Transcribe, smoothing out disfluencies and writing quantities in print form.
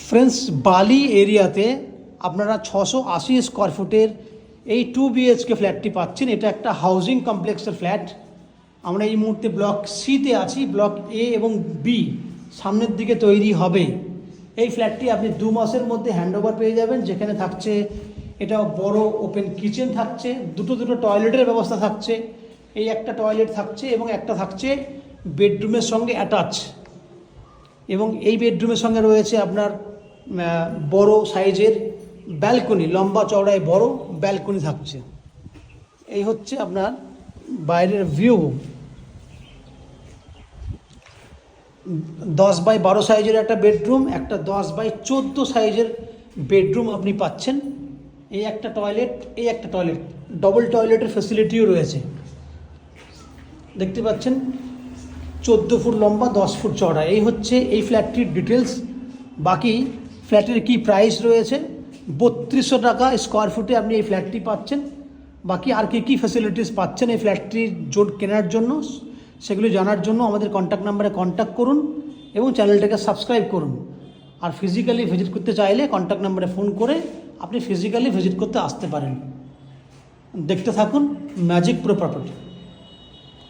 Friends, বালি এরিয়াতে আপনারা 680 স্কোয়ার ফুটের এই 2 BHK ফ্ল্যাটটি পাচ্ছেন। এটা একটা হাউজিং কমপ্লেক্সের ফ্ল্যাট। আমরা এই মুহূর্তে ব্লক সিতে আছি। ব্লক এ এবং বি সামনের দিকে তৈরি হবে। এই ফ্ল্যাটটি আপনি 2 মাসের মধ্যে হ্যান্ডওভার পেয়ে যাবেন, যেখানে থাকছে এটা বড় ওপেন কিচেন থাকছে, দুটো টয়লেটের ব্যবস্থা থাকছে। এই একটা টয়লেট থাকছে এবং একটা থাকছে বেডরুমের সঙ্গে অ্যাটাচ, এবং এই বেডরুমের সঙ্গে রয়েছে আপনার বড় সাইজের ব্যালকনি, লম্বা চওড়ায় বড় ব্যালকনি থাকছে। এই হচ্ছে আপনার বাইরের ভিউ। 10x12 সাইজের একটা বেডরুম, একটা 10x14 সাইজের বেডরুম আপনি পাচ্ছেন। এই একটা টয়লেট, এই একটা টয়লেট, ডবল টয়লেটের ফ্যাসিলিটিও রয়েছে। দেখতে পাচ্ছেন 14 ফুট লম্বা, 10 ফুট চওড়া। এই হচ্ছে এই ফ্ল্যাটটির ডিটেলস। বাকি ফ্ল্যাটের কি প্রাইস রয়েছে, 3200 টাকা স্কোয়ার ফুটে আপনি এই ফ্ল্যাটটি পাচ্ছেন। বাকি আর কী ফ্যাসিলিটিস পাচ্ছেন এই ফ্ল্যাটটির কেনার জন্য, সেগুলি জানার জন্য আমাদের কন্ট্যাক্ট নাম্বারে কন্ট্যাক্ট করুন এবং চ্যানেলটাকে সাবস্ক্রাইব করুন। আর ফিজিক্যালি ভিজিট করতে চাইলে কন্ট্যাক্ট নাম্বারে ফোন করে আপনি ফিজিক্যালি ভিজিট করতে আসতে পারেন। দেখতে থাকুন ম্যাজিক প্রো প্রপার্টি।